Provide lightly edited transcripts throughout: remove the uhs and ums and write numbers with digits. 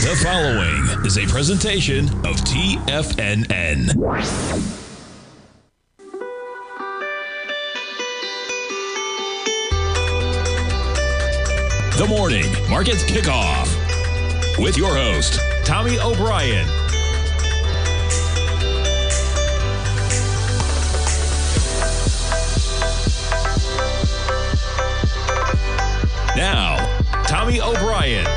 The following is a presentation of TFNN. The Morning Market Kickoff with your host, Tommy O'Brien. Now, Tommy O'Brien.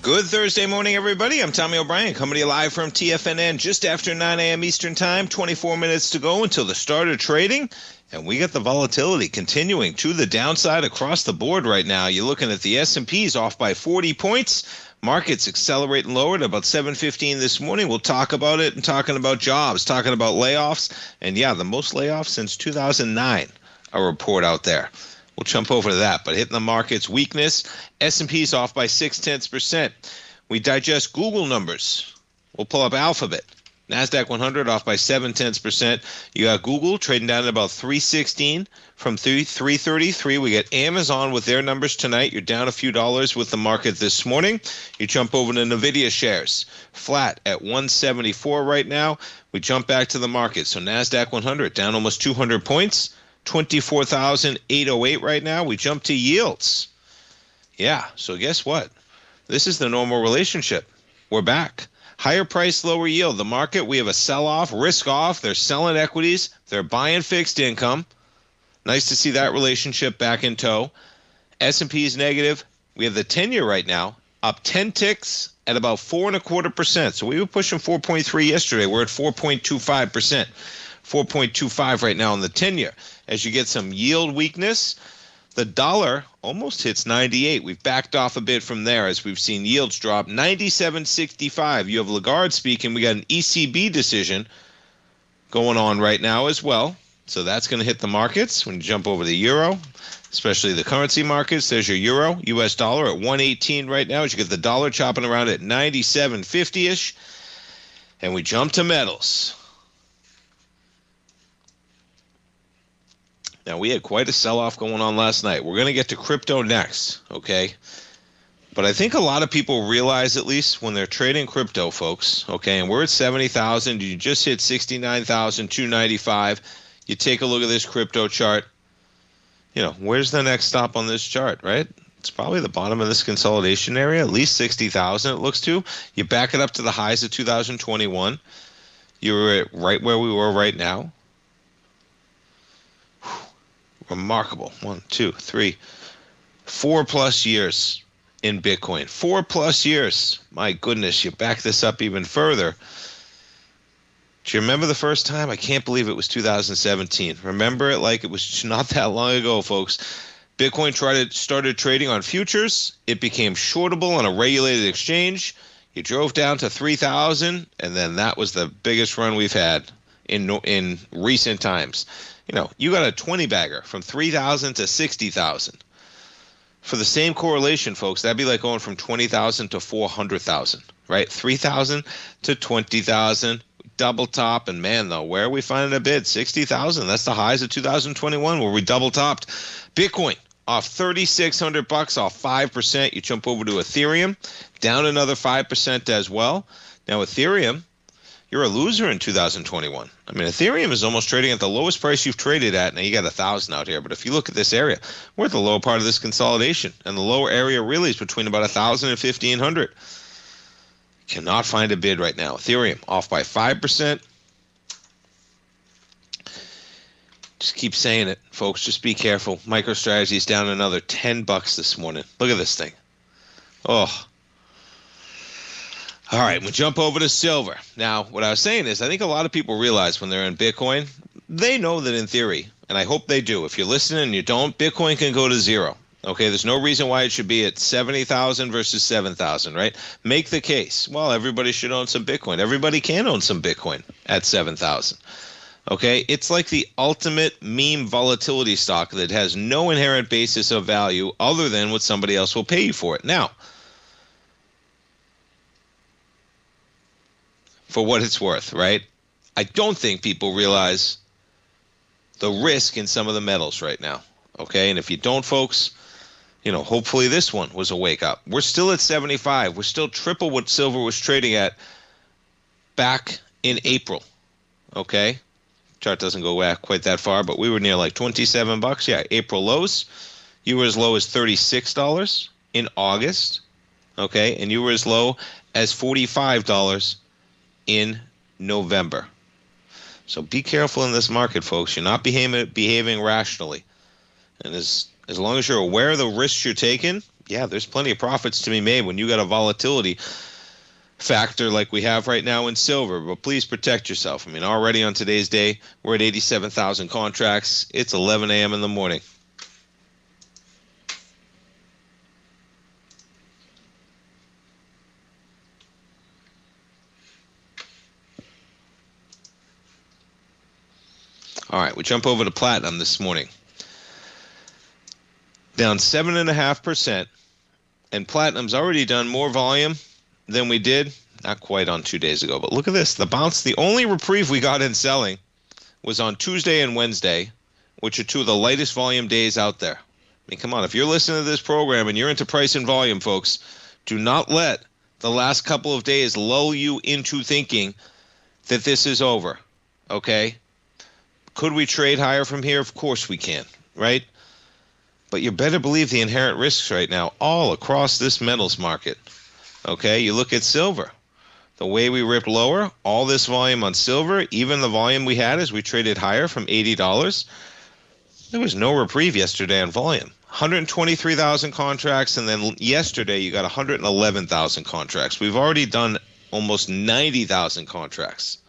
Good Thursday morning, everybody. I'm Tommy O'Brien, coming to you live from TFNN just after 9 a.m. Eastern Time. 24 minutes to go until the start of trading. And we got the volatility continuing to the downside across the board right now. You're looking at the S&Ps off by 40 points. Markets accelerating lower at about 7:15 this morning. We'll talk about it and talking about jobs, talking about layoffs. And yeah, the most layoffs since 2009, a report out there. We'll jump over to that, but hitting the market's weakness, S&P's off by 0.6%. We digest Google numbers. We'll pull up Alphabet. NASDAQ 100 off by 0.7%. You got Google trading down at about 316 from 333. We got Amazon with their numbers tonight. You're down a few dollars with the market this morning. You jump over to NVIDIA shares, flat at 174 right now. We jump back to the market. So NASDAQ 100 down almost 200 points. 24,808 right now. We jump to yields. Yeah, so guess what? This is the normal relationship. We're back. Higher price, lower yield. The market, we have a sell-off, risk off. They're selling equities. They're buying fixed income. Nice to see that relationship back in tow. S&P is negative. We have the 10-year right now up 10 ticks at about 4.25%. So we were pushing 4.3 yesterday. We're at 4.25%. 4.25 right now on the 10-year. As you get some yield weakness, the dollar almost hits 98. We've backed off a bit from there as we've seen yields drop. 97.65. You have Lagarde speaking. We got an ECB decision going on right now as well. So that's going to hit the markets when you jump over the euro, especially the currency markets. There's your euro, US dollar at 118 right now. As you get the dollar chopping around at 97.50-ish. And we jump to metals. Now, we had quite a sell-off going on last night. We're going to get to crypto next, okay? But I think a lot of people realize, at least when they're trading crypto, folks, okay, and we're at 70,000. You just hit 69,295. You take a look at this crypto chart. You know, where's the next stop on this chart, right? It's probably the bottom of this consolidation area, at least 60,000 it looks to. You back it up to the highs of 2021. You're at right where we were right now. Remarkable. 1, 2, 3, 4+ years in Bitcoin. 4+ years. My goodness, you back this up even further. Do you remember the first time? I can't believe it was 2017. Remember it like it was not that long ago, folks. Bitcoin started trading on futures. It became shortable on a regulated exchange. You drove down to 3,000, and then that was the biggest run we've had in recent times. You know, you got a 20-bagger from 3,000 to 60,000. For the same correlation, folks, that'd be like going from 20,000 to 400,000, right? 3,000 to 20,000, double top. And man, though, where are we finding a bid? 60,000. That's the highs of 2021 where we double topped. Bitcoin off $3,600, off 5%. You jump over to Ethereum, down another 5% as well. Now, Ethereum, you're a loser in 2021. I mean, Ethereum is almost trading at the lowest price you've traded at. Now, you got 1,000 out here. But if you look at this area, we're at the lower part of this consolidation. And the lower area really is between about 1,000 and 1,500. Cannot find a bid right now. Ethereum off by 5%. Just keep saying it, folks. Just be careful. MicroStrategy is down another $10 this morning. Look at this thing. Oh. All right, we'll jump over to silver. Now, what I was saying is I think a lot of people realize when they're in Bitcoin, they know that in theory, and I hope they do. If you're listening and you don't, Bitcoin can go to zero. Okay, there's no reason why it should be at 70,000 versus 7,000, right? Make the case. Well, everybody should own some Bitcoin. Everybody can own some Bitcoin at 7,000. Okay, it's like the ultimate meme volatility stock that has no inherent basis of value other than what somebody else will pay you for it. Now, for what it's worth, right? I don't think people realize the risk in some of the metals right now. Okay, and if you don't, folks, hopefully this one was a wake up. We're still at 75. We're still triple what silver was trading at back in April. Okay, chart doesn't go back quite that far, but we were near like $27. Yeah, April lows. You were as low as $36 in August. Okay, and you were as low as $45 in November. So be careful in this market, folks. You're not behaving rationally. And as long as you're aware of the risks you're taking, yeah, there's plenty of profits to be made when you got a volatility factor like we have right now in silver. But please protect yourself. I mean, already on today's day, we're at 87,000 contracts. It's 11 a.m. in the morning. All right, we jump over to platinum this morning. Down 7.5%, and platinum's already done more volume than we did, not quite on 2 days ago, but look at this. The bounce, the only reprieve we got in selling was on Tuesday and Wednesday, which are two of the lightest volume days out there. I mean, come on, if you're listening to this program and you're into price and volume, folks, do not let the last couple of days lull you into thinking that this is over, okay? Could we trade higher from here? Of course we can, right? But you better believe the inherent risks right now all across this metals market. Okay, you look at silver. The way we ripped lower, all this volume on silver, even the volume we had as we traded higher from $80, there was no reprieve yesterday on volume. 123,000 contracts, and then yesterday you got 111,000 contracts. We've already done almost 90,000 contracts.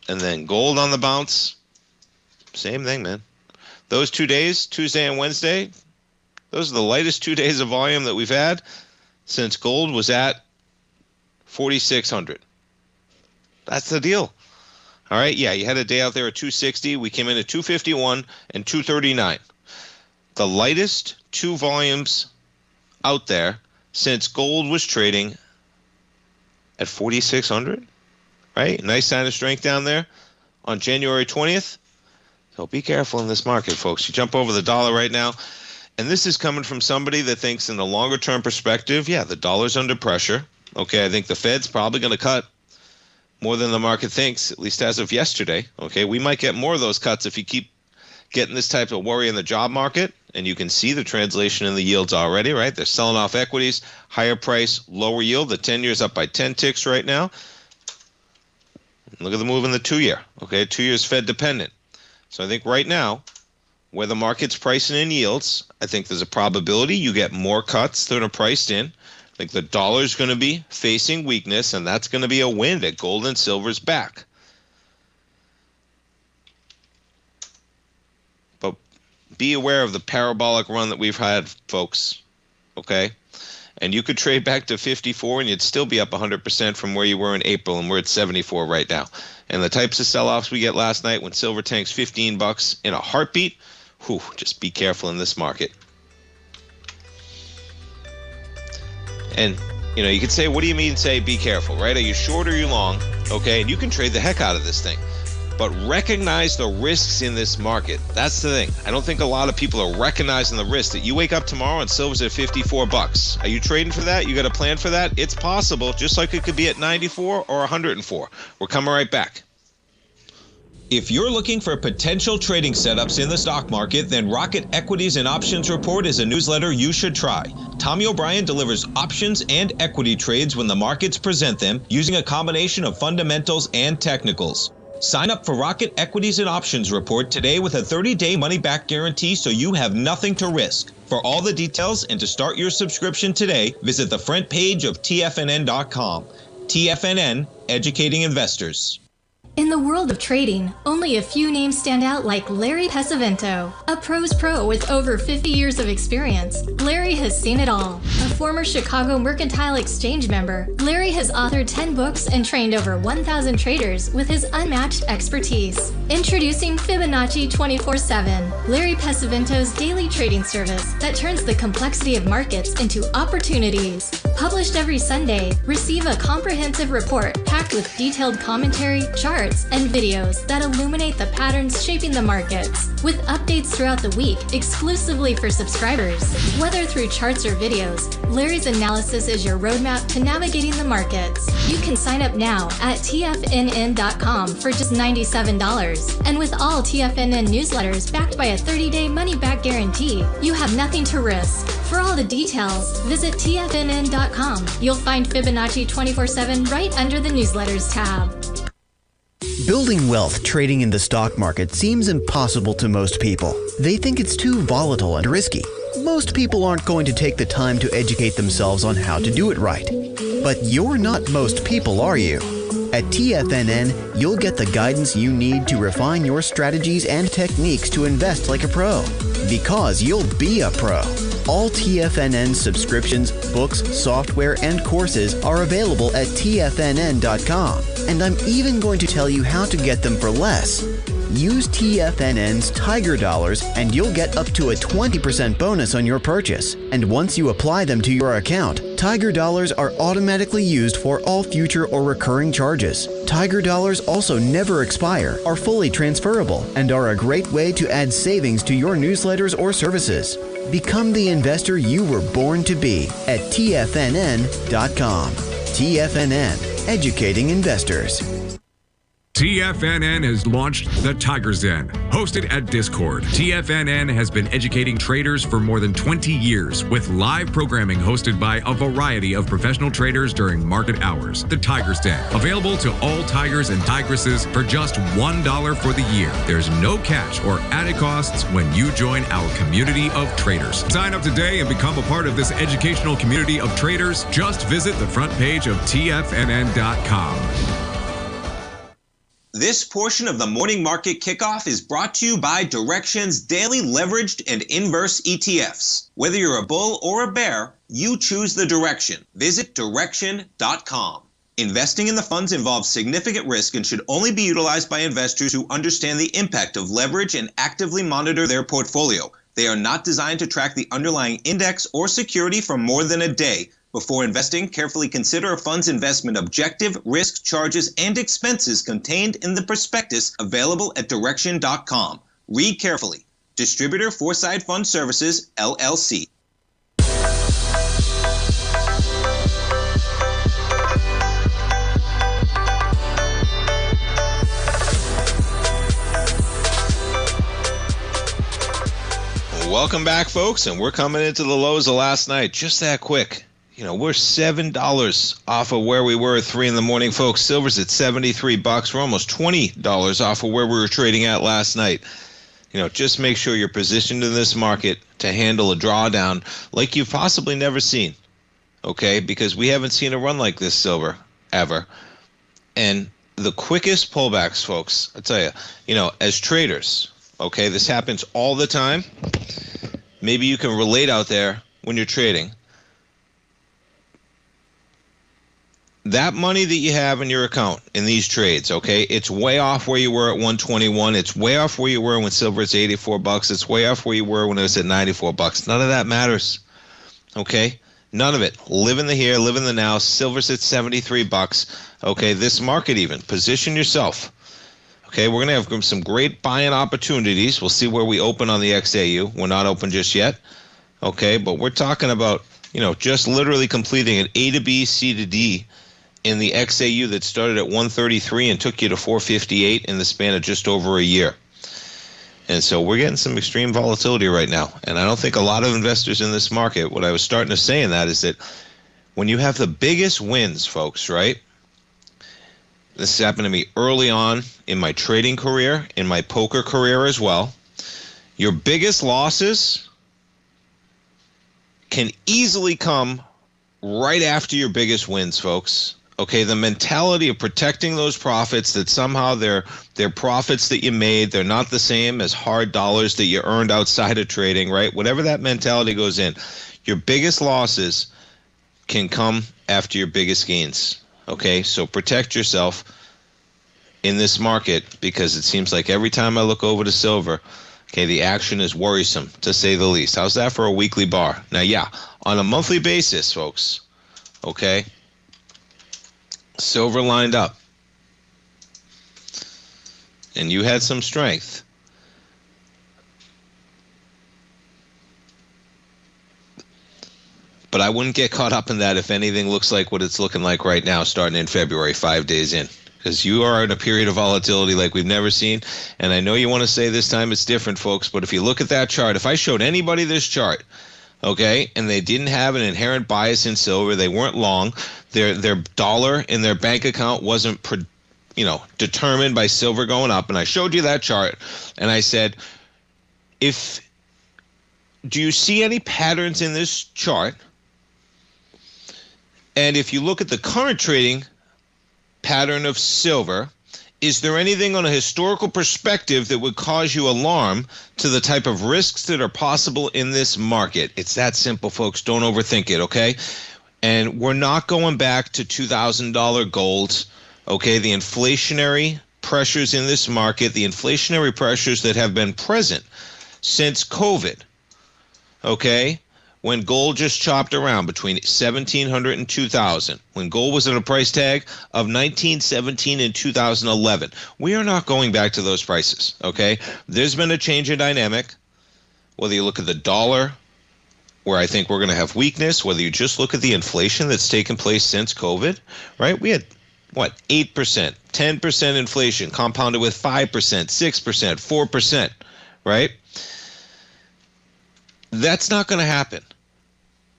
And then gold on the bounce, same thing, man. Those 2 days, Tuesday and Wednesday, those are the lightest 2 days of volume that we've had since gold was at 4,600. That's the deal. All right, yeah, you had a day out there at 260. We came in at 251 and 239. The lightest two volumes out there since gold was trading at 4,600, right? Nice sign of strength down there on January 20th. So be careful in this market, folks. You jump over the dollar right now, and this is coming from somebody that thinks in the longer term perspective, yeah, the dollar's under pressure. Okay, I think the Fed's probably going to cut more than the market thinks, at least as of yesterday. Okay, we might get more of those cuts if you keep getting this type of worry in the job market, and you can see the translation in the yields already, right? They're selling off equities, higher price, lower yield. The 10-year's up by 10 ticks right now. Look at the move in the 2-year. Okay, 2 years Fed dependent. So I think right now, where the market's pricing in yields, I think there's a probability you get more cuts that are priced in. I think the dollar's going to be facing weakness, and that's going to be a win at gold and silver's back. But be aware of the parabolic run that we've had, folks, okay? And you could trade back to 54 and you'd still be up 100% from where you were in April, and we're at 74 right now. And the types of sell-offs we get last night when silver tanks $15 in a heartbeat, just be careful in this market. And, you could say, what do you mean say be careful, right? Are you short or are you long? Okay, and you can trade the heck out of this thing. But recognize the risks in this market. That's the thing. I don't think a lot of people are recognizing the risk that you wake up tomorrow and silver's at $54. Are you trading for that? You got a plan for that? It's possible, just like it could be at 94 or 104. We're coming right back. If you're looking for potential trading setups in the stock market, then Rocket Equities and Options Report is a newsletter you should try. Tommy O'Brien delivers options and equity trades when the markets present them, using a combination of fundamentals and technicals. Sign up for Rocket Equities and Options Report today with a 30-day money-back guarantee, so you have nothing to risk. For all the details and to start your subscription today, visit the front page of TFNN.com. TFNN, educating investors. In the world of trading, only a few names stand out like Larry Pesavento. A pro's pro with over 50 years of experience, Larry has seen it all. A A former Chicago Mercantile Exchange member, Larry has authored 10 books and trained over 1,000 traders with his unmatched expertise. Introducing Fibonacci 24/7, Larry Pesavento's daily trading service that turns the complexity of markets into opportunities. Published every Sunday, receive a comprehensive report packed with detailed commentary, charts, and videos that illuminate the patterns shaping the markets, with updates throughout the week exclusively for subscribers. Whether through charts or videos, Larry's analysis is your roadmap to navigating the markets. You can sign up now at TFNN.com for just $97. And with all TFNN newsletters backed by a 30-day money-back guarantee, you have nothing to risk. For all the details, visit TFNN.com. You'll find Fibonacci 24/7 right under the newsletters tab. Building wealth trading in the stock market seems impossible to most people. They think it's too volatile and risky. Most people aren't going to take the time to educate themselves on how to do it right. But you're not most people, are you? At TFNN, you'll get the guidance you need to refine your strategies and techniques to invest like a pro. Because you'll be a pro. All TFNN subscriptions, books, software, and courses are available at TFNN.com. And I'm even going to tell you how to get them for less. Use TFNN's Tiger Dollars and you'll get up to a 20% bonus on your purchase. And once you apply them to your account, Tiger Dollars are automatically used for all future or recurring charges. Tiger Dollars also never expire, are fully transferable, and are a great way to add savings to your newsletters or services. Become the investor you were born to be at TFNN.com. TFNN, educating investors. TFNN has launched the Tiger's Den. Hosted at Discord, TFNN has been educating traders for more than 20 years with live programming hosted by a variety of professional traders during market hours. The Tiger's Den, available to all tigers and tigresses for just $1 for the year. There's no catch or added costs when you join our community of traders. Sign up today and become a part of this educational community of traders. Just visit the front page of TFNN.com. This portion of the Morning Market Kickoff is brought to you by Direxion's daily leveraged and inverse ETFs. Whether you're a bull or a bear, you choose the direction. Visit Direxion.com. Investing in the funds involves significant risk and should only be utilized by investors who understand the impact of leverage and actively monitor their portfolio. They are not designed to track the underlying index or security for more than a day. Before investing, carefully consider a fund's investment objective, risk, charges, and expenses contained in the prospectus available at Direxion.com. Read carefully. Distributor Foreside Fund Services, LLC. Welcome back, folks, and we're coming into the lows of last night. Just that quick. You know, we're $7 off of where we were at 3 in the morning, folks. Silver's at $73. We're almost $20 off of where we were trading at last night. You know, just make sure you're positioned in this market to handle a drawdown like you've possibly never seen, okay? Because we haven't seen a run like this, silver, ever. And the quickest pullbacks, folks, I tell you, you know, as traders, okay, this happens all the time. Maybe you can relate out there when you're trading. That money that you have in your account in these trades, okay, it's way off where you were at 121. It's way off where you were when silver is $84. It's way off where you were when it was at $94. None of that matters, okay? None of it. Live in the here, live in the now. Silver's at $73. Okay, this market even. Position yourself. Okay, we're going to have some great buying opportunities. We'll see where we open on the XAU. We're not open just yet. Okay, but we're talking about, you know, just literally completing an A to B, C to D in the XAU that started at 133 and took you to 458 in the span of just over a year. And so we're getting some extreme volatility right now. And I don't think a lot of investors in this market, what I was starting to say in that is that when you have the biggest wins, folks, right? This happened to me early on in my trading career, in my poker career as well. Your biggest losses can easily come right after your biggest wins, folks. Okay, the mentality of protecting those profits, that somehow they're profits that you made, they're not the same as hard dollars that you earned outside of trading, right? Whatever that mentality goes in, your biggest losses can come after your biggest gains. Okay, so protect yourself in this market, because it seems like every time I look over to silver, okay, the action is worrisome, to say the least. How's that for a weekly bar? Now, yeah, on a monthly basis, folks, okay, silver lined up, and you had some strength. But I wouldn't get caught up in that if anything looks like what it's looking like right now, starting in February, 5 days in. Because you are in a period of volatility like we've never seen. And I know you want to say this time it's different, folks, but if you look at that chart, if I showed anybody this chart, okay, and they didn't have an inherent bias in silver, they weren't long, their dollar in their bank account wasn't, determined by silver going up, and I showed you that chart, and I said, do you see any patterns in this chart? And if you look at the current trading pattern of silver, is there anything on a historical perspective that would cause you alarm to the type of risks that are possible in this market? It's that simple, folks. Don't overthink it, okay? And we're not going back to $2,000 gold, okay? The inflationary pressures in this market, the inflationary pressures that have been present since COVID, okay? When gold just chopped around between 1,700 and 2,000, when gold was at a price tag of 1917 and 2011. We are not going back to those prices, okay? There's been a change in dynamic, whether you look at the dollar, where I think we're going to have weakness, whether you just look at the inflation that's taken place since COVID, right? We had, 8%, 10% inflation compounded with 5%, 6%, 4%, right? That's not going to happen,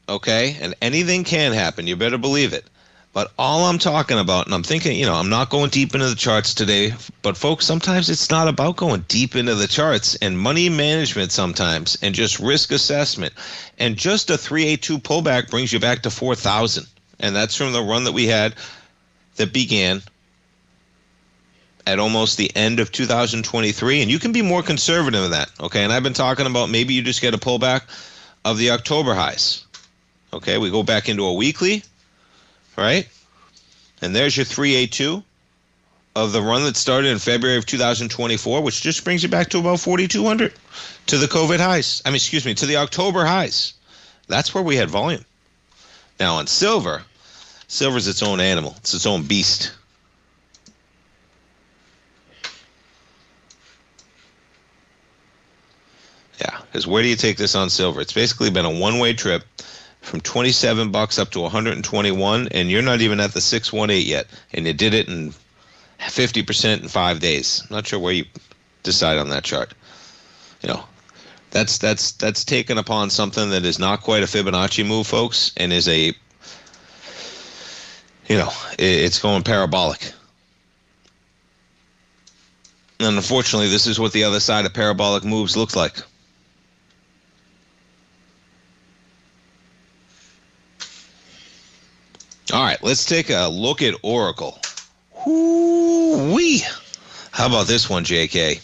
okay? And anything can happen. You better believe it. But all I'm talking about, and I'm thinking, I'm not going deep into the charts today, but folks, sometimes it's not about going deep into the charts, and money management sometimes, and just risk assessment. And just a 382 pullback brings you back to 4,000. And that's from the run that we had that began at almost the end of 2023, and you can be more conservative than that, okay? And I've been talking about maybe you just get a pullback of the October highs, okay? We go back into a weekly, right? And there's your 382 of the run that started in February of 2024, which just brings you back to about 4,200 to the COVID highs. To the October highs. That's where we had volume. Now on silver's its own animal. It's its own beast. Yeah, because where do you take this on silver? It's basically been a one-way trip from $27 up to 121, and you're not even at the 618 yet, and you did it in 50% in 5 days. I'm not sure where you decide on that chart. That's taken upon something that is not quite a Fibonacci move, folks, and is it's going parabolic. And unfortunately, this is what the other side of parabolic moves looks like. All right, let's take a look at Oracle. Whoo-wee! How about this one, JK?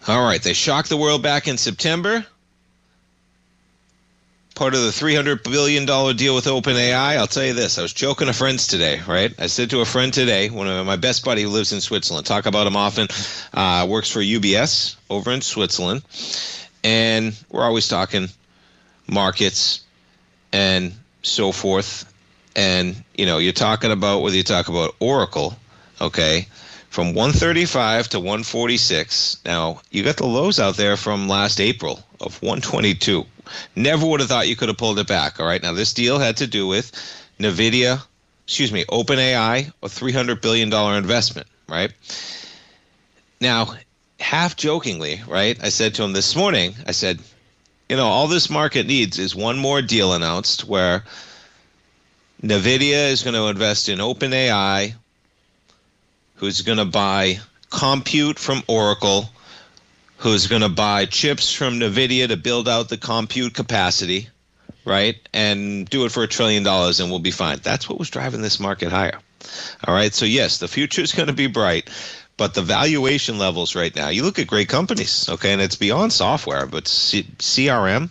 All right, they shocked the world back in September. Part of the $300 billion deal with OpenAI. I'll tell you this, I was joking to friends today, right? I said to a friend today, one of my best buddy who lives in Switzerland, talk about him often, works for UBS over in Switzerland. And we're always talking markets and so forth. And, you're talking about whether you talk about Oracle, okay, from 135 to 146. Now, you got the lows out there from last April of 122. Never would have thought you could have pulled it back, all right? Now, this deal had to do with OpenAI, a $300 billion investment, right? Now, half jokingly, right, I said to him this morning, I said, all this market needs is one more deal announced where NVIDIA is going to invest in OpenAI, who's going to buy compute from Oracle, who's going to buy chips from NVIDIA to build out the compute capacity, right, and do it for $1 trillion and we'll be fine. That's what was driving this market higher. All right, so yes, the future is going to be bright. But the valuation levels right now, you look at great companies, okay, and it's beyond software, but CRM,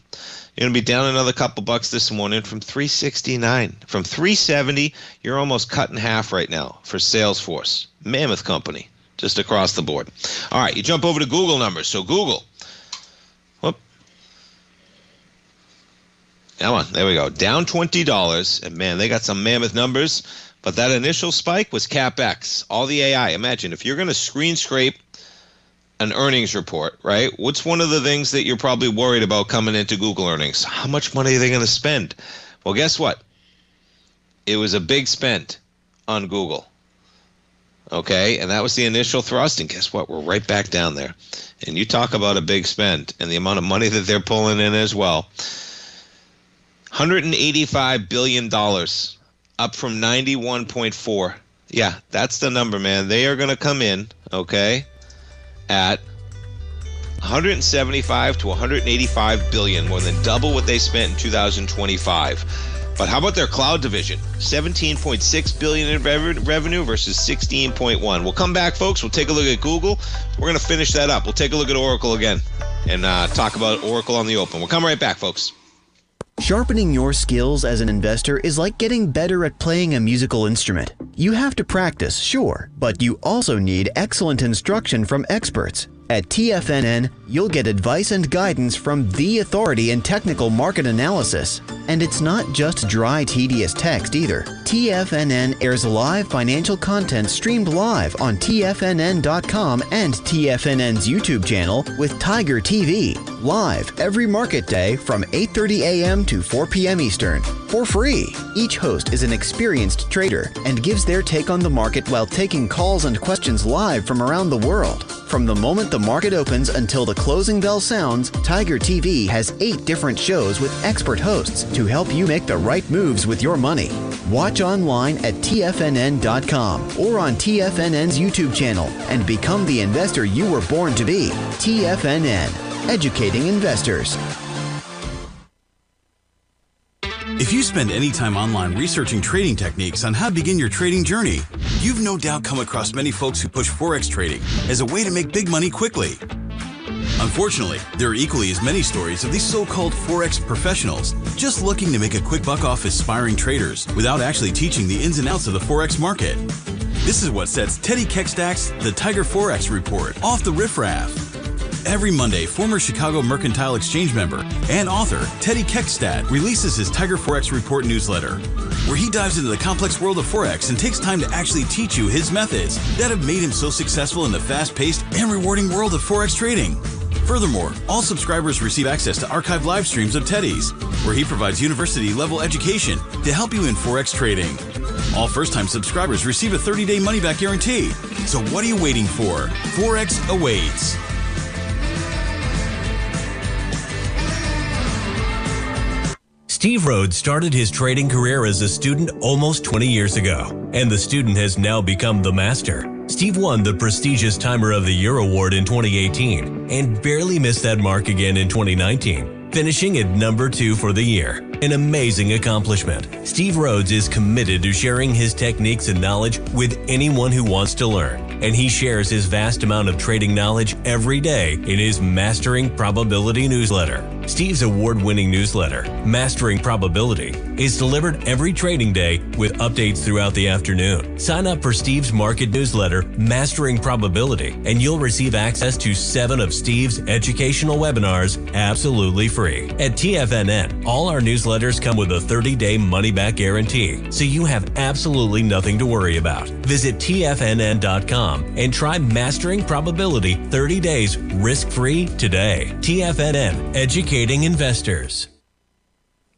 you're going to be down another couple bucks this morning from 369. From 370, you're almost cut in half right now for Salesforce. Mammoth company, just across the board. All right, you jump over to Google numbers. So Google, whoop. Come on, there we go. Down $20, and man, they got some mammoth numbers. But that initial spike was CapEx, all the AI. Imagine if you're going to screen scrape an earnings report, right? What's one of the things that you're probably worried about coming into Google earnings? How much money are they going to spend? Well, guess what? It was a big spend on Google. Okay, and that was the initial thrust. And guess what? We're right back down there. And you talk about a big spend and the amount of money that they're pulling in as well. $185 billion. Up from 91.4. Yeah, that's the number, man. They are going to come in, okay, at 175 to 185 billion, more than double what they spent in 2025. But how about their cloud division? 17.6 billion in revenue versus 16.1. We'll come back, folks. We'll take a look at Google. We're going to finish that up. We'll take a look at Oracle again and talk about Oracle on the open. We'll come right back, folks. Sharpening your skills as an investor is like getting better at playing a musical instrument. You have to practice, sure, but you also need excellent instruction from experts. At TFNN, you'll get advice and guidance from the authority in technical market analysis. And it's not just dry, tedious text either. TFNN airs live financial content streamed live on TFNN.com and TFNN's YouTube channel with Tiger TV, live every market day from 8:30 a.m. to 4 p.m. Eastern, for free. Each host is an experienced trader and gives their take on the market while taking calls and questions live from around the world. From the moment the market opens until the closing bell sounds, Tiger TV has 8 different shows with expert hosts to help you make the right moves with your money. Watch online at TFNN.com or on TFNN's YouTube channel and become the investor you were born to be. TFNN, educating investors. If you spend any time online researching trading techniques on how to begin your trading journey, you've no doubt come across many folks who push Forex trading as a way to make big money quickly. Unfortunately, there are equally as many stories of these so-called Forex professionals just looking to make a quick buck off aspiring traders without actually teaching the ins and outs of the Forex market. This is what sets Teddy Keckstack's The Tiger Forex Report off the riffraff. Every Monday, former Chicago Mercantile Exchange member and author Teddy Keckstack releases his Tiger Forex Report newsletter, where he dives into the complex world of Forex and takes time to actually teach you his methods that have made him so successful in the fast-paced and rewarding world of Forex trading. Furthermore, all subscribers receive access to archived live streams of Teddy's, where he provides university-level education to help you in Forex trading. All first-time subscribers receive a 30-day money-back guarantee. So what are you waiting for? Forex awaits. Steve Rhodes started his trading career as a student almost 20 years ago, and the student has now become the master. Steve won the prestigious Timer of the Year award in 2018 and barely missed that mark again in 2019, finishing at number 2 for the year. An amazing accomplishment. Steve Rhodes is committed to sharing his techniques and knowledge with anyone who wants to learn, and he shares his vast amount of trading knowledge every day in his Mastering Probability newsletter. Steve's award-winning newsletter, Mastering Probability, is delivered every trading day with updates throughout the afternoon. Sign up for Steve's market newsletter, Mastering Probability, and you'll receive access to 7 of Steve's educational webinars absolutely free. At TFNN, all our newsletters come with a 30-day money-back guarantee, so you have absolutely nothing to worry about. Visit TFNN.com and try Mastering Probability 30 days risk-free today. TFNN, educating investors.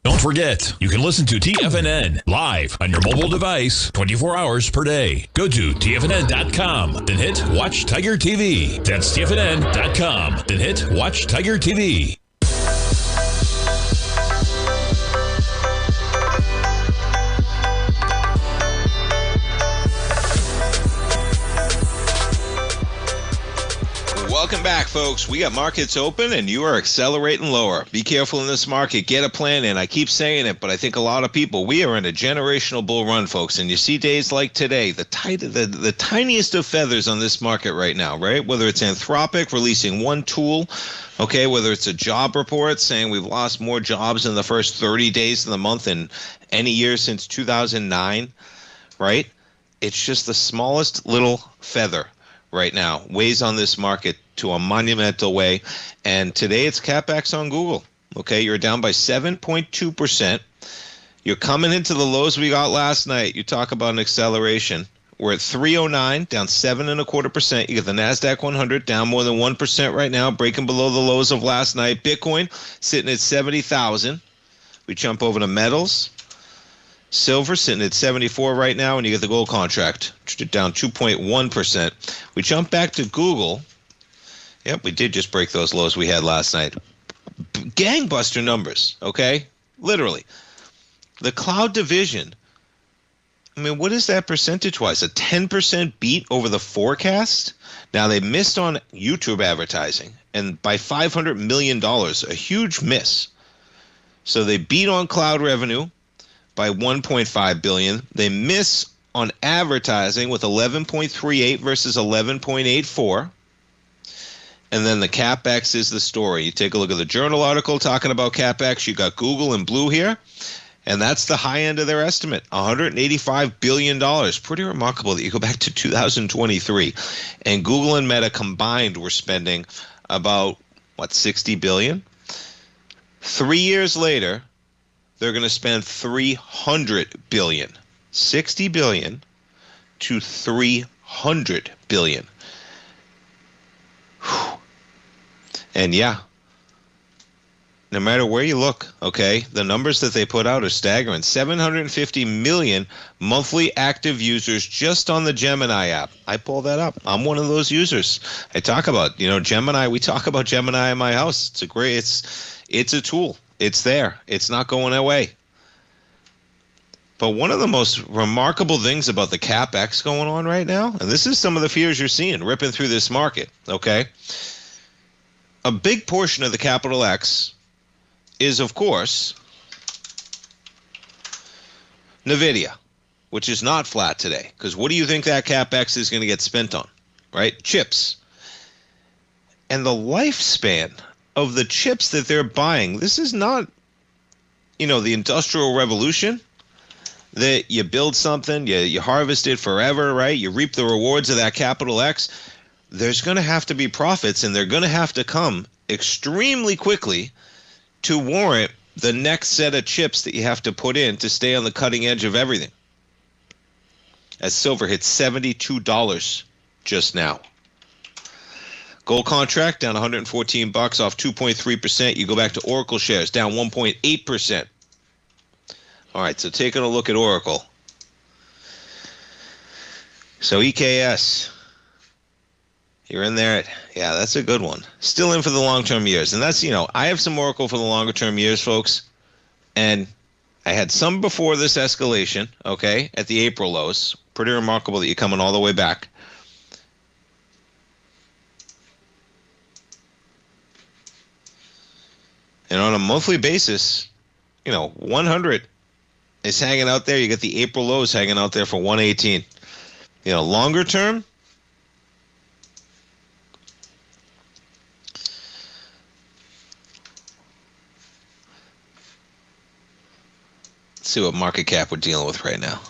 Don't forget, you can listen to TFNN live on your mobile device 24 hours per day. Go to TFNN.com, then hit Watch Tiger TV. That's TFNN.com, then hit Watch Tiger TV. Welcome back, folks. We got markets open, and you are accelerating lower. Be careful in this market. Get a plan in. I keep saying it, but I think a lot of people, we are in a generational bull run, folks. And you see days like today, the tiniest of feathers on this market right now, right? Whether it's Anthropic releasing one tool, okay, whether it's a job report saying we've lost more jobs in the first 30 days of the month than any year since 2009, right? It's just the smallest little feather right now weighs on this market to a monumental way. And today it's CapEx on Google. Okay, you're down by 7.2%. You're coming into the lows we got last night. You talk about an acceleration. We're at 309, down 7.25%. You get the NASDAQ 100 down more than 1% right now, breaking below the lows of last night. Bitcoin sitting at 70,000. We jump over to metals. Silver sitting at 74 right now, and you get the gold contract down 2.1%. We jump back to Google. Yep, we did just break those lows we had last night. Gangbuster numbers, okay? Literally. The cloud division, I mean, what is that percentage-wise? A 10% beat over the forecast? Now, they missed on YouTube advertising, and by $500 million, a huge miss. So they beat on cloud revenue by $1.5 billion. They miss on advertising with 11.38 versus 11.84. And then the CapEx is the story. You take a look at the Journal article talking about CapEx. You got Google in blue here, and that's the high end of their estimate, $185 billion. Pretty remarkable that you go back to 2023. And Google and Meta combined were spending about, $60 billion? 3 years later, they're going to spend $300 billion. $60 billion to $300 billion. Whew. And yeah, no matter where you look, okay, the numbers that they put out are staggering. 750 million monthly active users just on the Gemini app. I pull that up. I'm one of those users. I talk about, Gemini. We talk about Gemini in my house. It's a tool. It's there. It's not going away. But one of the most remarkable things about the CapEx going on right now, and this is some of the fears you're seeing ripping through this market, okay? A big portion of the capital X is, of course, NVIDIA, which is not flat today. Because what do you think that CapEx is going to get spent on, right? Chips. And the lifespan of the chips that they're buying, this is not, the Industrial Revolution, that you build something, you harvest it forever, right? You reap the rewards of that capital X. There's going to have to be profits, and they're going to have to come extremely quickly to warrant the next set of chips that you have to put in to stay on the cutting edge of everything. As silver hits $72 just now. Gold contract down $114 off 2.3%. You go back to Oracle shares down 1.8%. All right, so taking a look at Oracle. So EKS, you're in there. Yeah, that's a good one. Still in for the long-term years. And that's, I have some Oracle for the longer-term years, folks. And I had some before this escalation, okay, at the April lows. Pretty remarkable that you're coming all the way back. And on a monthly basis, 100 is hanging out there. You get the April lows hanging out there for 118. Longer term, let's see what market cap we're dealing with right now.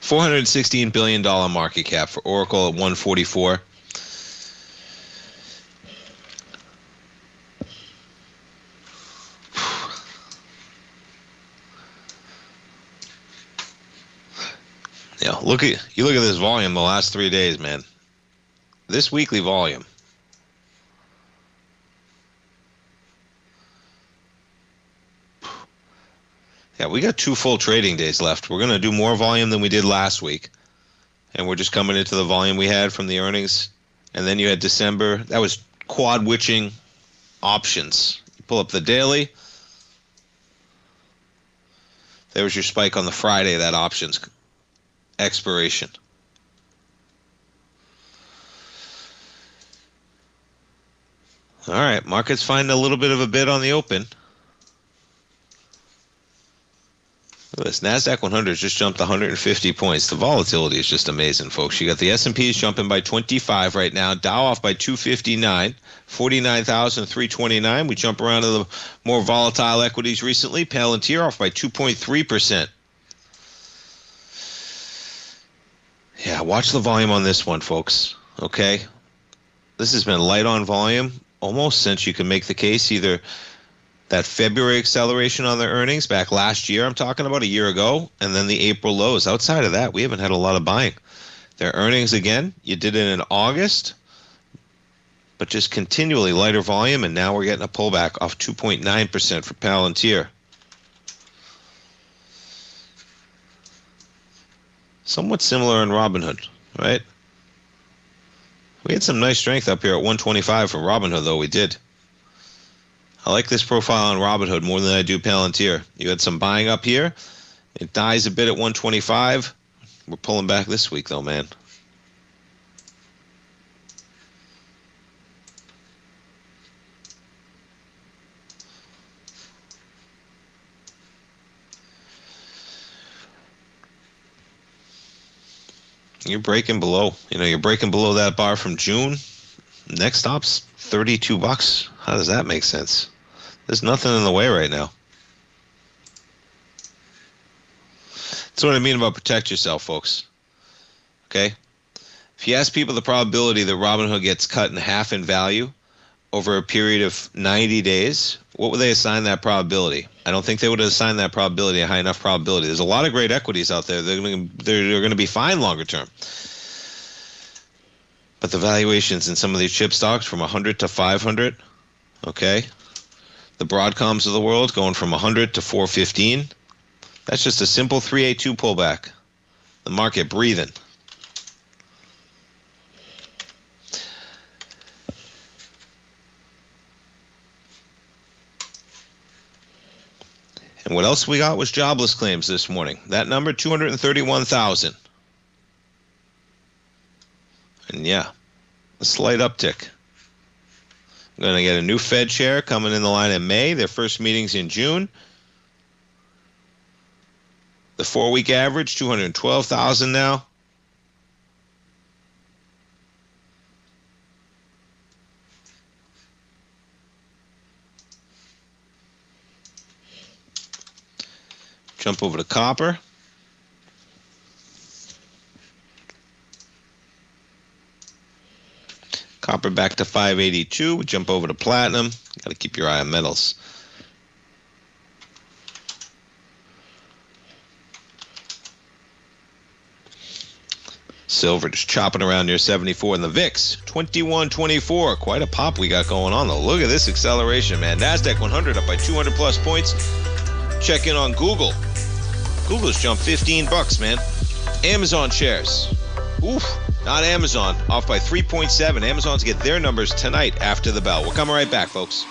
$416 billion market cap for Oracle at 144. Look at this volume the last 3 days, man. This weekly volume. Yeah, we got 2 full trading days left. We're going to do more volume than we did last week. And we're just coming into the volume we had from the earnings. And then you had December. That was quad witching options. You pull up the daily. There was your spike on the Friday, that options expiration. All right, market's finding a little bit of a bid on the open. Look at this, NASDAQ 100 just jumped 150 points. The volatility is just amazing, folks. You got the S&Ps jumping by 25 right now. Dow off by 259, 49,329. We jump around to the more volatile equities recently. Palantir off by 2.3%. Yeah, watch the volume on this one, folks. Okay? This has been light on volume almost since you can make the case either that February acceleration on their earnings back last year, I'm talking about a year ago, and then the April lows. Outside of that, we haven't had a lot of buying. Their earnings, again, you did it in August, but just continually lighter volume, and now we're getting a pullback off 2.9% for Palantir. Somewhat similar in Robinhood, right? We had some nice strength up here at 125 for Robinhood, though we did. I like this profile on Robinhood more than I do Palantir. You had some buying up here. It dies a bit at 125. We're pulling back this week, though, man. You're breaking below. You're breaking below that bar from June. Next stop's $32. How does that make sense? There's nothing in the way right now. That's what I mean about protect yourself, folks. Okay? If you ask people the probability that Robinhood gets cut in half in value over a period of 90 days, what would they assign that probability? I don't think they would assign that probability a high enough probability. There's a lot of great equities out there. They're going to be fine longer term. But the valuations in some of these chip stocks from 100 to 500, okay? The Broadcoms of the world going from 100 to 415. That's just a simple 382 pullback. The market breathing. And what else we got was jobless claims this morning. That number, 231,000. And yeah, a slight uptick. I'm going to get a new Fed chair coming in the line in May. Their first meeting's in June. The 4-week average, 212,000 now. Jump over to copper. Copper back to 582. We jump over to platinum. Got to keep your eye on metals. Silver just chopping around near 74. And the VIX, 2124. Quite a pop we got going on, though. Look at this acceleration, man. NASDAQ 100 up by 200 plus points. Check in on Google. Google's jumped $15, man. Amazon shares. Oof. Not Amazon, off by 3.7. Amazon's get their numbers tonight after the bell. We're coming right back, folks.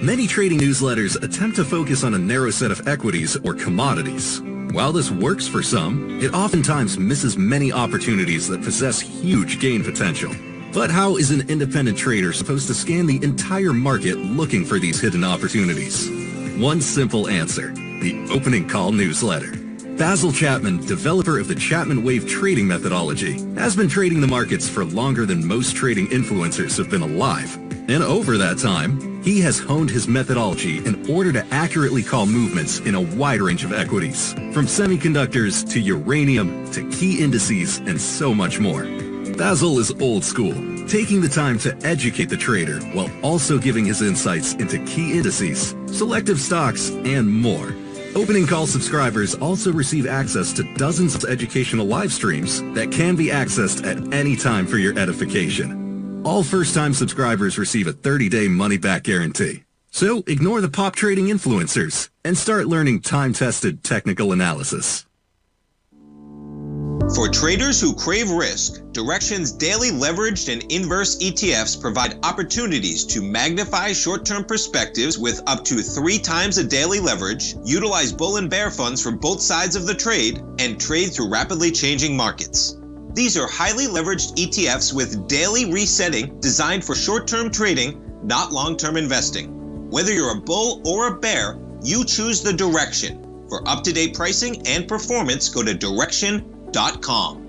Many trading newsletters attempt to focus on a narrow set of equities or commodities. While this works for some, it oftentimes misses many opportunities that possess huge gain potential. But how is an independent trader supposed to scan the entire market looking for these hidden opportunities? One simple answer. The Opening Call Newsletter. Basil Chapman, developer of the Chapman Wave trading methodology, has been trading the markets for longer than most trading influencers have been alive. And over that time, he has honed his methodology in order to accurately call movements in a wide range of equities, from semiconductors to uranium to key indices and so much more. Basil is old school, taking the time to educate the trader while also giving his insights into key indices, selective stocks, and more. Opening Call subscribers also receive access to dozens of educational live streams that can be accessed at any time for your edification. All first-time subscribers receive a 30-day money-back guarantee. So ignore the pop trading influencers and start learning time-tested technical analysis. For traders who crave risk, Direxion's daily leveraged and inverse ETFs provide opportunities to magnify short-term perspectives with up to 3 times a daily leverage, utilize bull and bear funds for both sides of the trade, and trade through rapidly changing markets. These are highly leveraged ETFs with daily resetting designed for short-term trading, not long-term investing. Whether you're a bull or a bear, you choose the direction. For up-to-date pricing and performance, go to direction.com.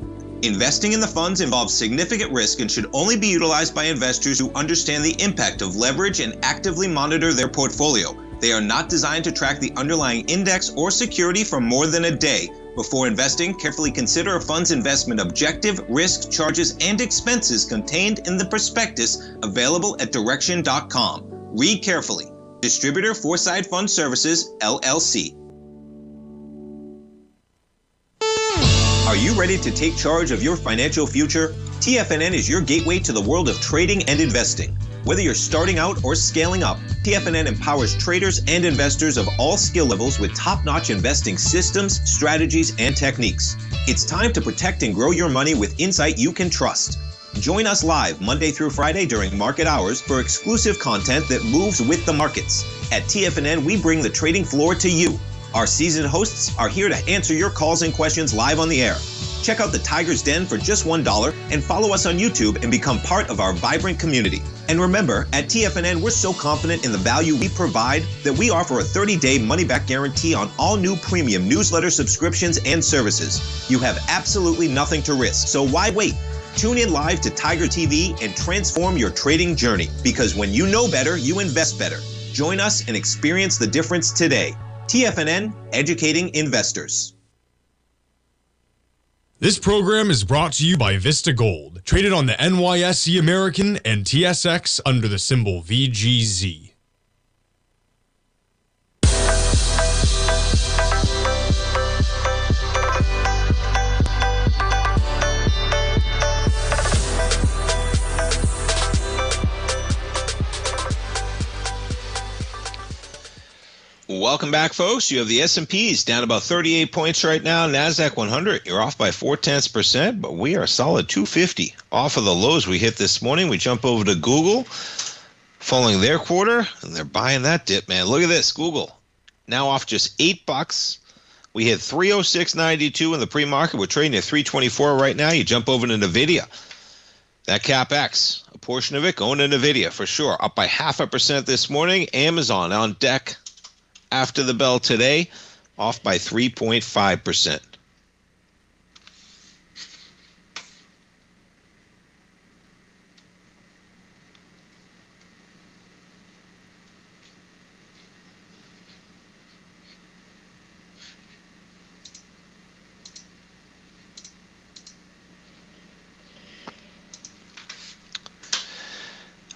Investing in the funds involves significant risk and should only be utilized by investors who understand the impact of leverage and actively monitor their portfolio. They are not designed to track the underlying index or security for more than a day. Before investing, carefully consider a fund's investment objective, risk, charges, and expenses contained in the prospectus available at direction.com. Read carefully. Distributor Foreside Fund Services, LLC. Are you ready to take charge of your financial future? TFNN is your gateway to the world of trading and investing. Whether you're starting out or scaling up, TFNN empowers traders and investors of all skill levels with top-notch investing systems, strategies, and techniques. It's time to protect and grow your money with insight you can trust. Join us live Monday through Friday during market hours for exclusive content that moves with the markets. At TFNN, we bring the trading floor to you. Our seasoned hosts are here to answer your calls and questions live on the air. Check out the Tiger's Den for just $1 and follow us on YouTube and become part of our vibrant community. And remember, at TFNN, we're so confident in the value we provide that we offer a 30-day money-back guarantee on all new premium newsletter subscriptions and services. You have absolutely nothing to risk, so why wait? Tune in live to Tiger TV and transform your trading journey, because when you know better, you invest better. Join us and experience the difference today. TFNN, educating investors. This program is brought to you by Vista Gold, traded on the NYSE American and TSX under the symbol VGZ. Welcome back, folks. You have the S&Ps down about 38 points right now. NASDAQ 100, you're off by 0.4%, but we are solid 250 off of the lows we hit this morning. We jump over to Google, following their quarter, and they're buying that dip, man. Look at this, Google, now off just $8. We hit 306.92 in the pre-market. We're trading at 324 right now. You jump over to NVIDIA. That CapEx, a portion of it going to NVIDIA for sure. Up by 0.5% this morning. Amazon on deck after the bell today, off by 3.5%.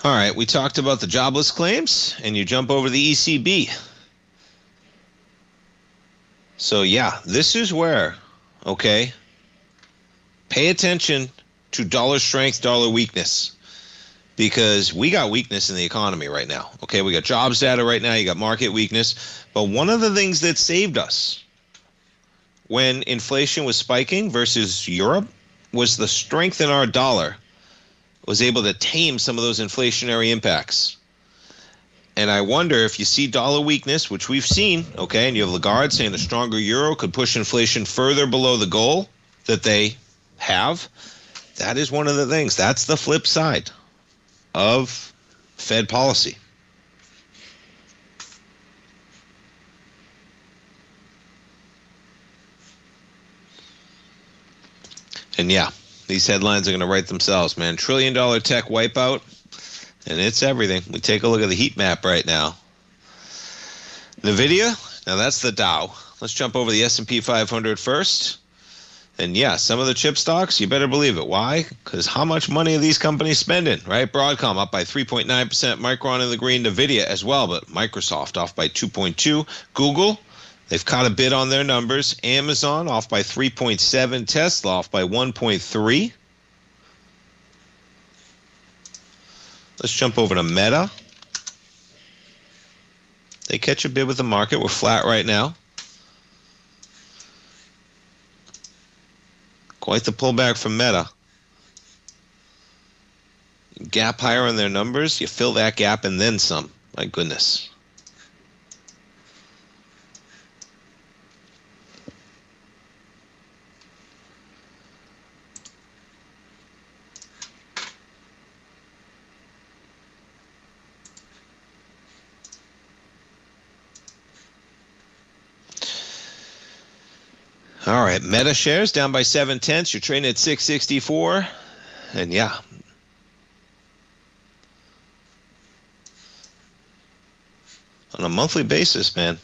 All right, we talked about the jobless claims, and you jump over the ECB. So yeah, this is where, okay, pay attention to dollar strength, dollar weakness, because we got weakness in the economy right now. Okay, we got jobs data right now, you got market weakness, but one of the things that saved us when inflation was spiking versus Europe was the strength in our dollar was able to tame some of those inflationary impacts. And I wonder if you see dollar weakness, which we've seen, okay, and you have Lagarde saying the stronger euro could push inflation further below the goal that they have. That is one of the things. That's the flip side of Fed policy. And yeah, these headlines are going to write themselves, man. $1 trillion tech wipeout. And it's everything. We take a look at the heat map right now. NVIDIA, now that's the Dow. Let's jump over the S&P 500 first. And yeah, some of the chip stocks, you better believe it. Why? Because how much money are these companies spending, right? Broadcom up by 3.9%, Micron in the green, NVIDIA as well, but Microsoft off by 2.2%. Google, they've caught a bid on their numbers. Amazon off by 3.7%, Tesla off by 1.3%. Let's jump over to Meta. They catch a bid with the market. We're flat right now. Quite the pullback from Meta. Gap higher on their numbers. You fill that gap and then some. My goodness. All right, Meta shares down by 0.7. You're trading at 664. And yeah. On a monthly basis, man.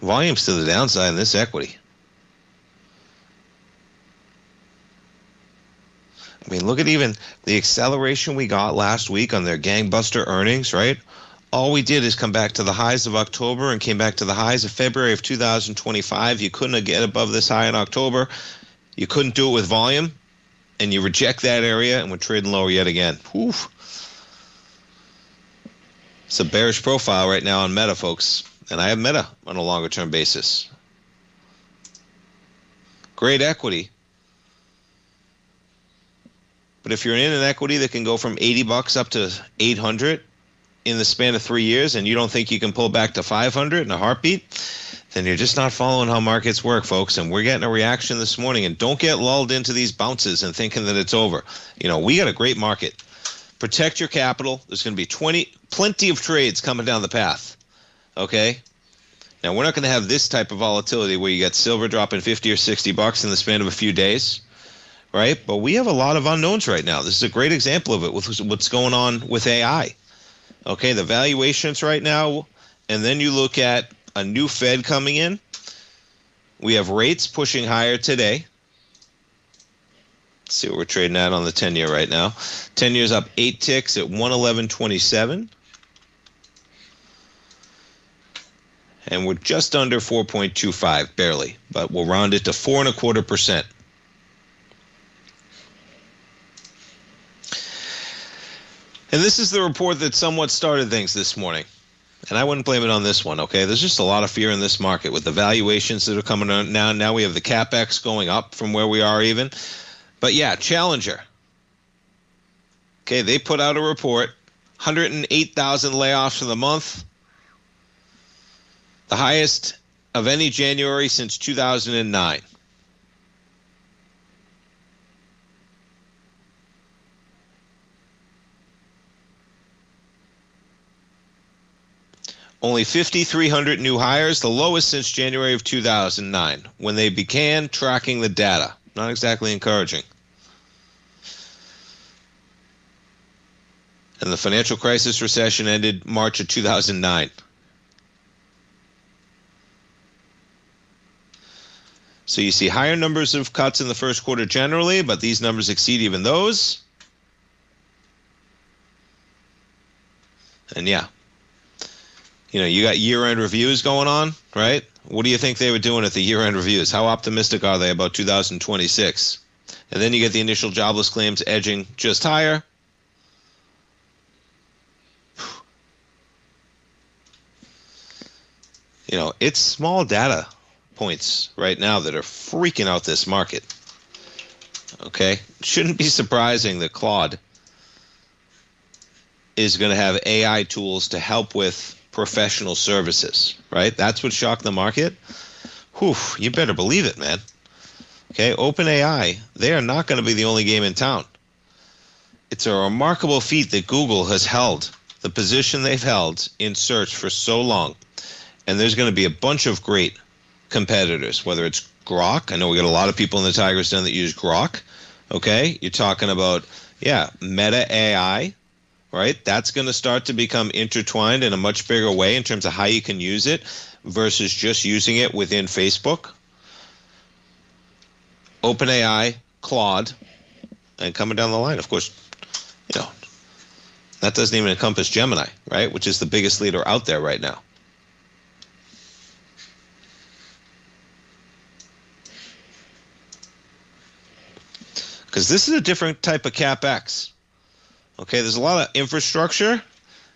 Volumes to the downside in this equity. I mean, look at even the acceleration we got last week on their gangbuster earnings, right? All we did is come back to the highs of October and came back to the highs of February of 2025. You couldn't get above this high in October. You couldn't do it with volume, and you reject that area, and we're trading lower yet again. Whew. It's a bearish profile right now on Meta, folks, and I have Meta on a longer-term basis. Great equity. But if you're in an equity that can go from $80 up to $800 in the span of 3 years, and you don't think you can pull back to 500 in a heartbeat, then you're just not following how markets work, folks. And we're getting a reaction this morning. And don't get lulled into these bounces and thinking that it's over. You know, we got a great market. Protect your capital. There's going to be plenty of trades coming down the path. Okay? Now, we're not going to have this type of volatility where you get silver dropping 50 or $60 in the span of a few days. Right? But we have a lot of unknowns right now. This is a great example of it with what's going on with AI. Okay, the valuations right now, and then you look at a new Fed coming in. We have rates pushing higher today. Let's see what we're trading at on the 10-year right now. 10 years up 8 ticks at 111.27. And we're just under 4.25, barely. But we'll round it to 4.25%. And this is the report that somewhat started things this morning. And I wouldn't blame it on this one, okay? There's just a lot of fear in this market with the valuations that are coming on now. Now we have the CapEx going up from where we are even. But yeah, Challenger. Okay, they put out a report. 108,000 layoffs for the month. The highest of any January since 2009. Only 5,300 new hires, the lowest since January of 2009, when they began tracking the data. Not exactly encouraging. And the financial crisis recession ended March of 2009. So you see higher numbers of cuts in the first quarter generally, but these numbers exceed even those. And yeah. You know, you got year-end reviews going on, right? What do you think they were doing at the year-end reviews? How optimistic are they about 2026? And then you get the initial jobless claims edging just higher. You know, it's small data points right now that are freaking out this market. Okay? Shouldn't be surprising that Claude is going to have AI tools to help with professional services, right? That's what shocked the market. Whew, you better believe it, man. Okay, OpenAI, they are not going to be the only game in town. It's a remarkable feat that Google has held the position they've held in search for so long. And there's going to be a bunch of great competitors, whether it's Grok. I know we got a lot of people in the Tigers Den that use Grok. Okay, you're talking about, yeah, Meta AI, right? That's going to start to become intertwined in a much bigger way in terms of how you can use it versus just using it within Facebook. OpenAI, Claude, and coming down the line, of course, you know, that doesn't even encompass Gemini, right? Which is the biggest leader out there right now. Because this is a different type of CapEx. Okay, there's a lot of infrastructure,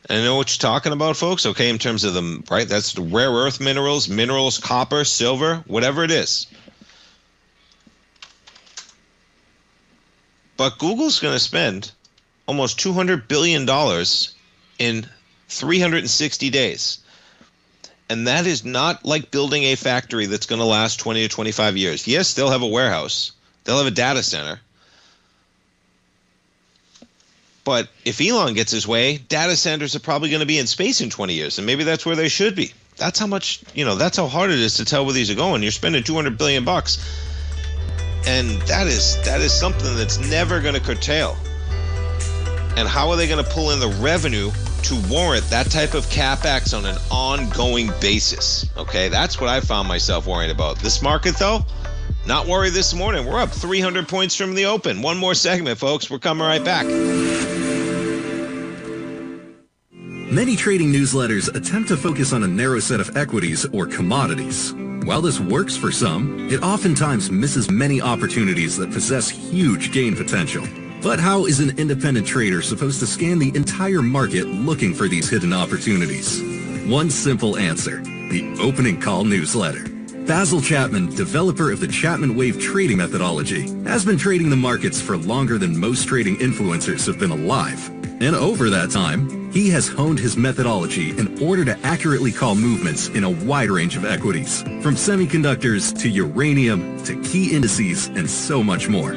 and I know what you're talking about, folks, okay, in terms of the, right, that's the rare earth minerals, copper, silver, whatever it is. But Google's going to spend almost $200 billion in 360 days. And that is not like building a factory that's going to last 20 to 25 years. Yes, they'll have a warehouse. They'll have a data center. But if Elon gets his way, data centers are probably going to be in space in 20 years, and maybe that's where they should be. That's how much, that's how hard it is to tell where these are going. You're spending $200 billion, and that is something that's never going to curtail. And how are they going to pull in the revenue to warrant that type of CapEx on an ongoing basis? Okay, that's what I found myself worrying about. This market, though, not worried this morning. We're up 300 points from the open. One more segment, folks. We're coming right back. Many trading newsletters attempt to focus on a narrow set of equities or commodities. While this works for some, it oftentimes misses many opportunities that possess huge gain potential. But how is an independent trader supposed to scan the entire market looking for these hidden opportunities? One simple answer: the opening call newsletter. Basil Chapman, developer of the Chapman Wave trading methodology, has been trading the markets for longer than most trading influencers have been alive. And over that time, he has honed his methodology in order to accurately call movements in a wide range of equities, from semiconductors to uranium to key indices and so much more.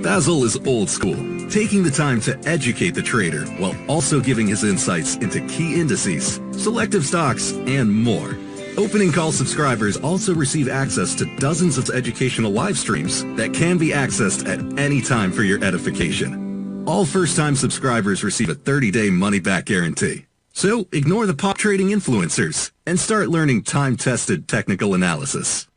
Basil is old school, taking the time to educate the trader while also giving his insights into key indices, selective stocks, and more. Opening call subscribers also receive access to dozens of educational live streams that can be accessed at any time for your edification. All first-time subscribers receive a 30-day money-back guarantee. So ignore the pop trading influencers and start learning time-tested technical analysis.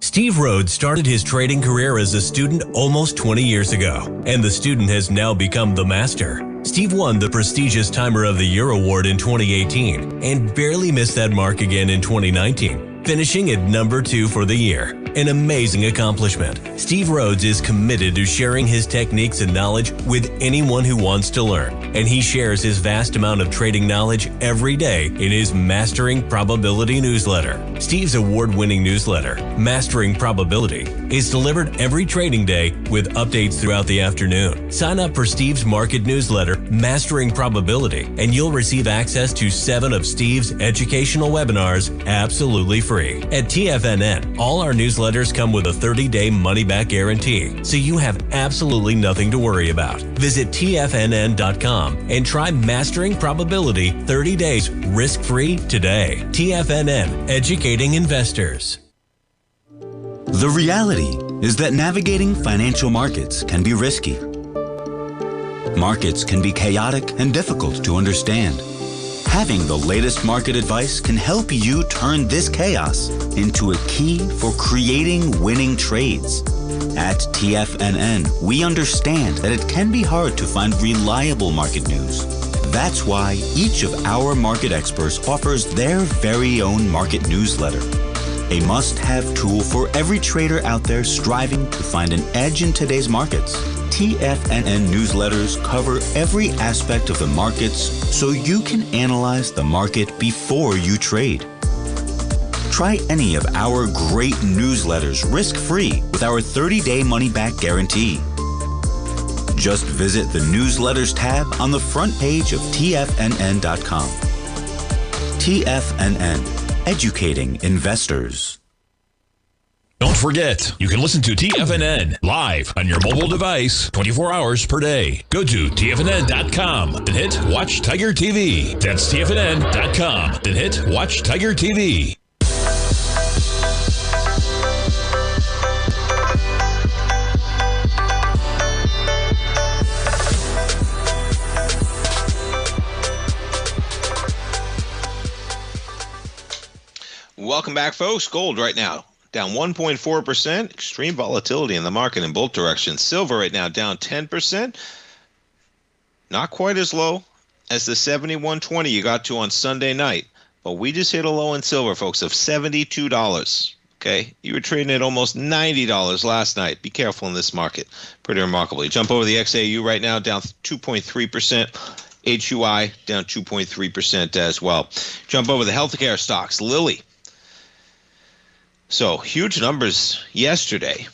Steve Rhodes started his trading career as a student almost 20 years ago, and the student has now become the master. Steve won the prestigious Timer of the Year award in 2018 and barely missed that mark again in 2019, finishing at number 2 for the year. An amazing accomplishment. Steve Rhodes is committed to sharing his techniques and knowledge with anyone who wants to learn, and he shares his vast amount of trading knowledge every day in his Mastering Probability newsletter. Steve's award-winning newsletter, Mastering Probability, is delivered every trading day with updates throughout the afternoon. Sign up for Steve's market newsletter, Mastering Probability, and you'll receive access to 7 of Steve's educational webinars absolutely free. At TFNN, all our newsletters come with a 30-day money-back guarantee, so you have absolutely nothing to worry about. Visit TFNN.com and try Mastering Probability 30 days risk-free today. TFNN, educating investors. The reality is that navigating financial markets can be risky. Markets can be chaotic and difficult to understand. Having the latest market advice can help you turn this chaos into a key for creating winning trades. At TFNN, we understand that it can be hard to find reliable market news. That's why each of our market experts offers their very own market newsletter, a must-have tool for every trader out there striving to find an edge in today's markets. TFNN newsletters cover every aspect of the markets so you can analyze the market before you trade. Try any of our great newsletters risk-free with our 30-day money-back guarantee. Just visit the Newsletters tab on the front page of TFNN.com. TFNN, educating investors. Don't forget, you can listen to TFNN live on your mobile device 24 hours per day. Go to TFNN.com and hit Watch Tiger TV. That's TFNN.com. Then hit Watch Tiger TV. Welcome back, folks. Gold right now down 1.4%. Extreme volatility in the market in both directions. Silver right now down 10%. Not quite as low as the 71.20 you got to on Sunday night. But we just hit a low in silver, folks, of $72. Okay? You were trading at almost $90 last night. Be careful in this market. Pretty remarkable. You jump over the XAU right now down 2.3%. HUI down 2.3% as well. Jump over the healthcare stocks. Lilly. So, huge numbers yesterday.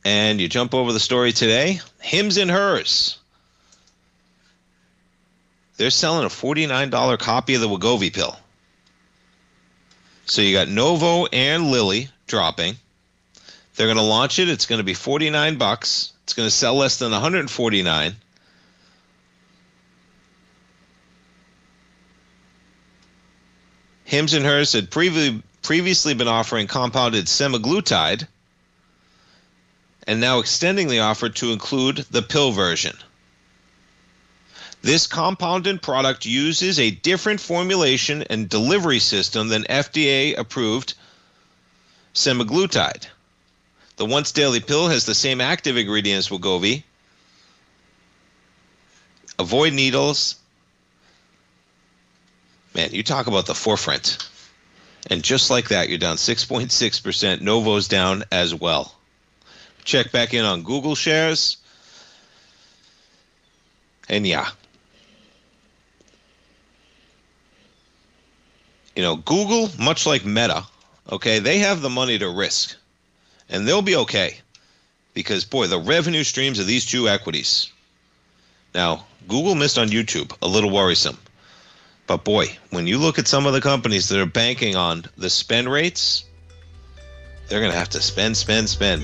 And you jump over the story today. Hims and Hers. They're selling a $49 copy of the Wegovy pill. So you got Novo and Lilly dropping. They're going to launch it. It's going to be $49. It's going to sell less than $149. Hims & Hers had previously been offering compounded semaglutide and now extending the offer to include the pill version. This compounded product uses a different formulation and delivery system than FDA-approved semaglutide. The once-daily pill has the same active ingredient as Wegovy. Avoid needles. Man, you talk about the forefront. And just like that, you're down 6.6%. Novo's down as well. Check back in on Google shares. And yeah. You know, Google, much like Meta, okay, they have the money to risk. And they'll be okay. Because, boy, the revenue streams of these two equities. Now, Google missed on YouTube, a little worrisome. But, boy, when you look at some of the companies that are banking on the spend rates, they're going to have to spend,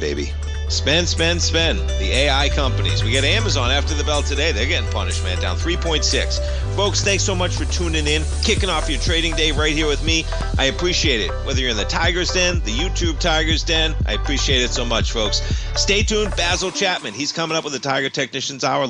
baby. Spend. The AI companies. We get Amazon after the bell today. They're getting punished, man. Down 3.6. Folks, thanks so much for tuning in, kicking off your trading day right here with me. I appreciate it. Whether you're in the Tiger's Den, the YouTube Tiger's Den, I appreciate it so much, folks. Stay tuned. Basil Chapman. He's coming up with the Tiger Technicians Hour.